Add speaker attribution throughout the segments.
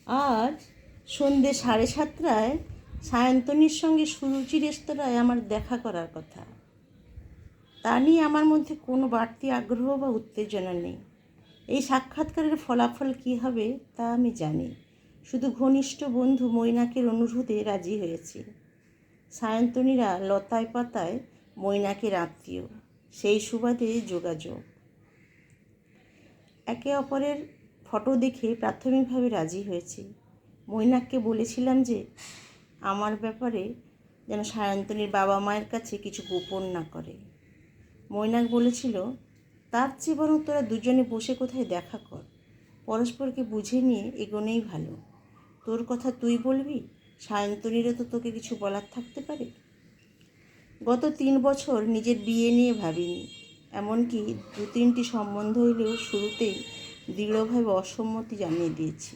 Speaker 1: আজ সন্ধ্যে 7:30টায় সায়ন্তনীর সঙ্গে সুরুচি রেস্তোরাঁয় আমার দেখা করার কথা। তা নিয়ে আমার মধ্যে কোনো বাড়তি আগ্রহ বা উত্তেজনা নেই। এই সাক্ষাৎকারের ফলাফল কী হবে তা আমি জানি। শুধু ঘনিষ্ঠ বন্ধু মৈনাকের অনুরোধে রাজি হয়েছি। সায়ন্তনীরা লতায় পাতায় মৈনাকের আত্মীয়, সেই সুবাদে যোগাযোগ। একে অপরের ফটো দেখে প্রাথমিকভাবে রাজি হয়েছি। মৈনাককে বলেছিলাম যে আমার ব্যাপারে যেন সায়ন্তনীর বাবা মায়ের কাছে কিছু গোপন না করে। মৈনাক বলেছিল, তার চেয়ে বরং তোরা দুজনে বসে কোথায় দেখা কর, পরস্পরকে বুঝে নিয়ে এগোনেই ভালো। তোর কথা তুই বলবি, সায়ন্তনীরও তো তোকে কিছু বলার থাকতে পারে। গত 3 বছর নিজের বিয়ে নিয়ে ভাবিনি, এমনকি 2-3টি সম্বন্ধ হইলেও শুরুতেই দৃঢ়ভাবে অসম্মতি জানিয়ে দিয়েছি।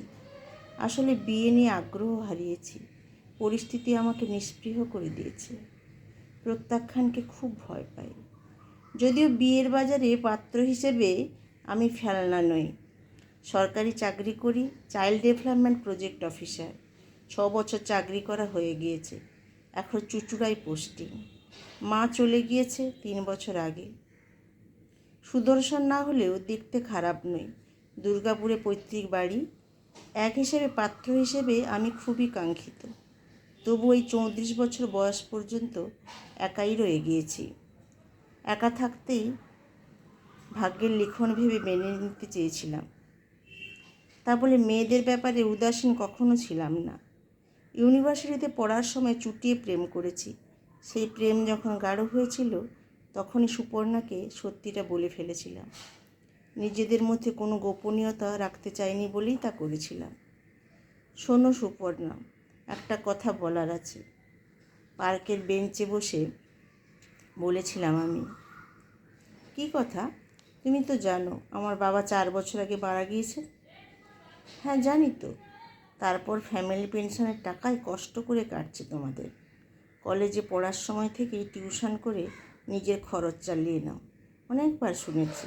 Speaker 1: আসলে বিয়ে নিয়ে আগ্রহ হারিয়েছি, পরিস্থিতি আমাকে নিস্পৃহ করে দিয়েছে। প্রত্যাখ্যানকে খুব ভয় পাই। যদিও বিয়ের বাজারে পাত্র হিসেবে আমি ফেলনা নই। সরকারি চাকরি করি, চাইল্ড ডেভেলপমেন্ট প্রজেক্ট অফিসার। 6 বছর চাকরি করা হয়ে গিয়েছে, এখন চুচুড়ায় পোস্টিং। মা চলে গিয়েছে 3 বছর আগে। সুদর্শন না হলেও দেখতে খারাপ নই। দুর্গাপুরে পৈতৃক বাড়ি। এক হিসেবে পাত্র হিসেবে আমি খুবই কাঙ্ক্ষিত। তবু এই 34 বছর বয়স পর্যন্ত একাই রয়ে গিয়েছি। একা থাকতেই ভাগ্যের লিখন ভেবে মেনে নিতে চেয়েছিলাম। তা বলে মেয়েদের ব্যাপারে উদাসীন কখনো ছিলাম না। ইউনিভার্সিটিতে পড়ার সময় চুটিয়ে প্রেম করেছি। সেই প্রেম যখন গাঢ় হয়েছিল তখনই সুপর্ণাকে সত্যিটা বলে ফেলেছিলাম। নিজেদের মধ্যে কোনো গোপনীয়তা রাখতে চাইনি বলেই তা করেছিলাম। শোনো সুপর্ণা, একটা কথা বলার আছে। পার্কের বেঞ্চে বসে বলেছিলাম আমি। কি কথা? তুমি তো জানো আমার বাবা 4 বছর আগে মারা গিয়েছে। হ্যাঁ জানি তো। তারপর ফ্যামিলি পেনশনের টাকায় কষ্ট করে কাটছে তোমাদের। কলেজে পড়ার সময় থেকেই টিউশন করে নিজের খরচ চালিয়ে নাও। অনেকবার শুনেছি,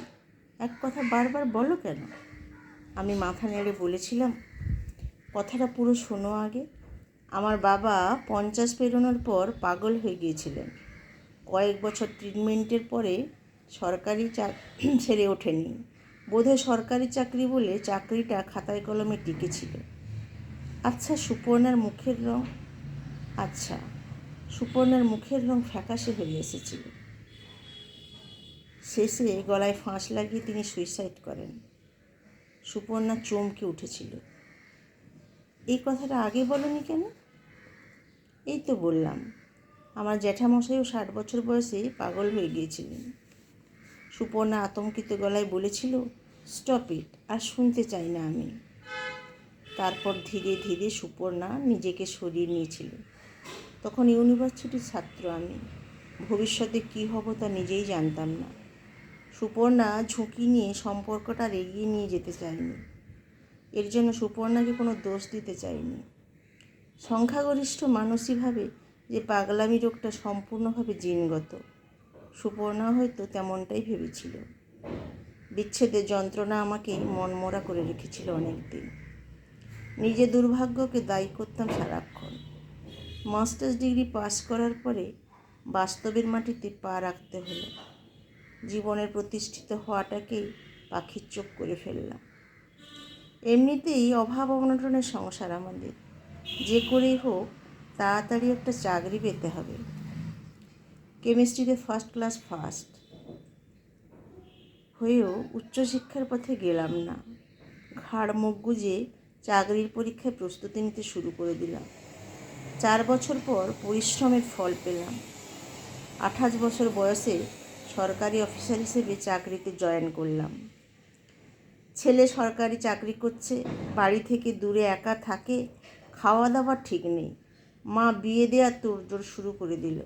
Speaker 1: এক কথা বারবার বলো কেন? আমি মাথা নেড়ে বলেছিলাম, কথাটা পুরো শোনো আগে। আমার বাবা 50 পেরোনোর পর পাগল হয়ে গিয়েছিলেন। কয়েক বছর ট্রিটমেন্টের পরে সরকারি ছেড়ে ওঠেনি। বোধহয় সরকারি চাকরি বলে চাকরিটা খাতায় কলমে টিকেছিল। সুপর্ণার মুখের রং ফ্যাকাশে হয়ে এসেছিল। শেষে গলায় ফাঁস লাগিয়ে তিনি সুইসাইড করেন। সুপর্ণা চমকে উঠেছিল। এই কথাটা আগে বলনি কেন? এই তো বললাম, আমার জ্যাঠামশাইও 60 বছর বয়সে পাগল হয়ে গিয়েছিলেন। সুপর্ণা আতঙ্কিত গলায় বলেছিল, স্টপ ইট, আর শুনতে চাই না আমি। তারপর ধীরে ধীরে সুপর্ণা নিজেকে সরিয়ে নিয়েছিল। তখন ইউনিভার্সিটির ছাত্র আমি। ভবিষ্যতে কী হব তা নিজেই জানতাম না। সুপর্ণা ঝুঁকি নিয়ে সম্পর্কটা এগিয়ে নিয়ে যেতে চায়নি। এর জন্য সুপর্ণাকে কোনো দোষ দিতে চাইনি। সংখ্যাগরিষ্ঠ মানুষই ভাবে যে পাগলামি রোগটা সম্পূর্ণভাবে জিনগত। সুপর্ণা হয়তো তেমনটাই ভেবেছিল। বিচ্ছেদের যন্ত্রণা আমাকে মনমরা করে রেখেছিল অনেক দিন। নিজের দুর্ভাগ্যকে দায়ী করতাম সারাক্ষণ। মাস্টার্স ডিগ্রি পাস করার পরে বাস্তবের মাটিতে পা রাখতে হলো। জীবনের প্রতিষ্ঠিত হওয়াটাকেই পাখির চোখ করে ফেললাম। এমনিতেই অভাব অনটনের সংসার আমাদের। যে করেই হোক তাড়াতাড়ি একটা চাকরি পেতে হবে। কেমিস্ট্রিতে ফার্স্ট ক্লাস হয়েও উচ্চশিক্ষার পথে গেলাম না। ঘাড় মুখ গুজে চাকরির পরীক্ষায় প্রস্তুতি নিতে শুরু করে দিলাম। 4 বছর পর পরিশ্রমের ফল পেলাম। 28 বছর বয়সে সরকারি অফিসার হিসেবে চাকরিতে জয়েন করলাম। ছেলে সরকারি চাকরি করছে, বাড়ি থেকে দূরে একা থাকে, খাওয়া দাওয়ার ঠিক নেই। মা বিয়ে দেওয়ার তোড়জোড় শুরু করে দিল।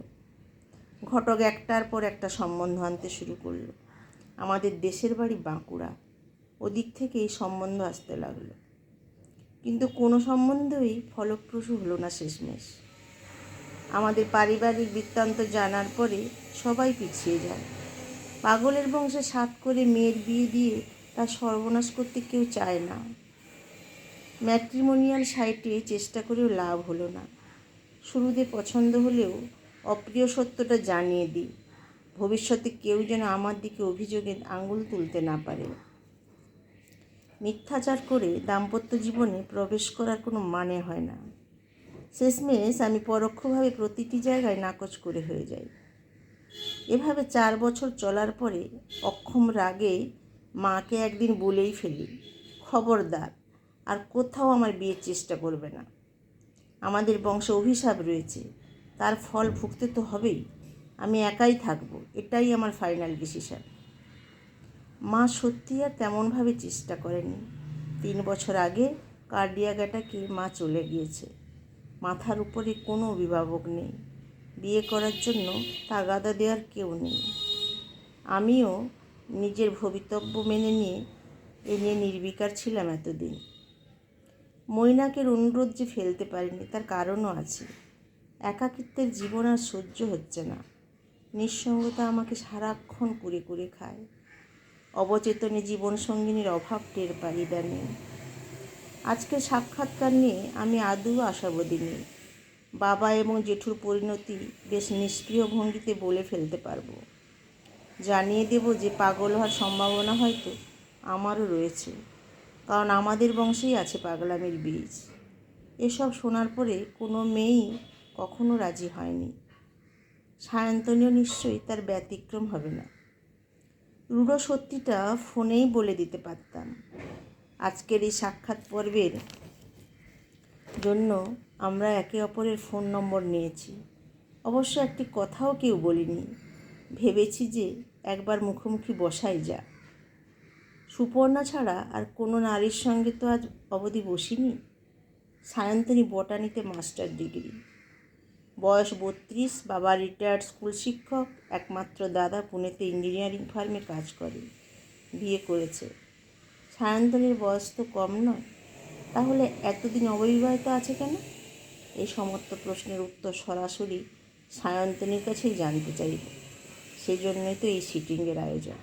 Speaker 1: ঘটক একটার পর একটা সম্বন্ধ আনতে শুরু করলো। আমাদের দেশের বাড়ি বাঁকুড়া, ওদিক থেকে এই সম্বন্ধ আসতে লাগলো। কিন্তু কোনো সম্বন্ধই ফলপ্রসূ হলো না শেষমেশ। আমাদের পারিবারিক বৃত্তান্ত জানার পরে সবাই পিছিয়ে যায়। পাগলের বংশে সাধ করে মেয়ের বিয়ে দিয়ে তার সর্বনাশ করতে কেউ চায় না। ম্যাট্রিমোনিয়াল সাইটে চেষ্টা করেও লাভ হলো না। শুরুতে পছন্দ হলেও অপ্রিয় সত্যটা জানিয়ে দিই, ভবিষ্যতে কেউ যেন আমার দিকে অভিযোগের আঙুল তুলতে না পারে। মিথ্যাচার করে দাম্পত্য জীবনে প্রবেশ করার কোনো মানে হয় না। শেষমেশ আমি পরোক্ষভাবে প্রতিটি জায়গায় নাকচ করে হয়ে যাই। এভাবে 4 বছর চলার পরে অক্ষম রাগে মাকে একদিন বলেই ফেলি, খবরদার আর কোথাও আমার বিয়ের চেষ্টা করবে না। আমাদের বংশে অভিশাপ রয়েছে, তার ফল ভুগতে তো হবেই। আমি একাই থাকবো, এটাই আমার ফাইনাল ডিসিশন। মা সত্যি আর তেমনভাবে চেষ্টা করেনি। 3 বছর আগে কার্ডিয়াক অ্যাটাকে মা চলে গিয়েছে। মাথার উপরে কোনো অভিভাবক নেই, বিয়ে করার জন্য তাগাদা দেওয়ার কেউ নেই। আমিও নিজের ভবিতব্য মেনে নিয়ে নির্বিকার ছিলাম এতদিন। মৈনাকের অনুরোধ যে ফেলতে পারিনি তার কারণও আছে। একাকিত্বের জীবন আর সহ্য হচ্ছে না। নিঃসঙ্গতা আমাকে সারাক্ষণ কুরে কুরে খায়। অবচেতনে জীবনসঙ্গিনীর অভাব টের পাই ইদানিং। আজকের সাক্ষাৎকার নিয়ে আমি আদৌ আশাবাদী নেই। বাবা এবং জেঠুর পরিণতি বেশ নিষ্ক্রিয় ভঙ্গিতে বলে ফেলতে পারবো। জানিয়ে দেব যে পাগল হওয়ার সম্ভাবনা হয়তো আমারও রয়েছে, কারণ আমাদের বংশেই আছে পাগলামির বীজ। এসব শোনার পরে কোনো মেয়েই কখনো রাজি হয়নি। সায়ন্তনীয় নিশ্চয়ই তার ব্যতিক্রম হবে না। রূঢ় সত্যিটা ফোনেই বলে দিতে পারতাম। আজকের এই সাক্ষাৎ পর্বের জন্য আমরা একে অপরের ফোন নম্বর নিয়েছি। অবশ্য একটি কথাও কেউ বলিনি। ভেবেছি যে একবার মুখোমুখি বসাই যা। সুপর্ণা ছাড়া আর কোনো নারীর সঙ্গে তো আজ অবধি বসিনি। সায়ন্তনী বটানিতে মাস্টার ডিগ্রি, বয়স 32, বাবা রিটায়ার্ড স্কুল শিক্ষক, একমাত্র দাদা পুনেতে ইঞ্জিনিয়ারিং ফার্মে কাজ করে, বিয়ে করেছে। সায়ন্তনীর বয়স তো কম নয়, তাহলে এতদিন অবিবাহিত আছে কেন? এই সমস্ত প্রশ্নের উত্তর সরাসরি সায়ন্তনীর কাছেই জানতে চাইব। সেই জন্যই তো এই সিটিংয়ের আয়োজন।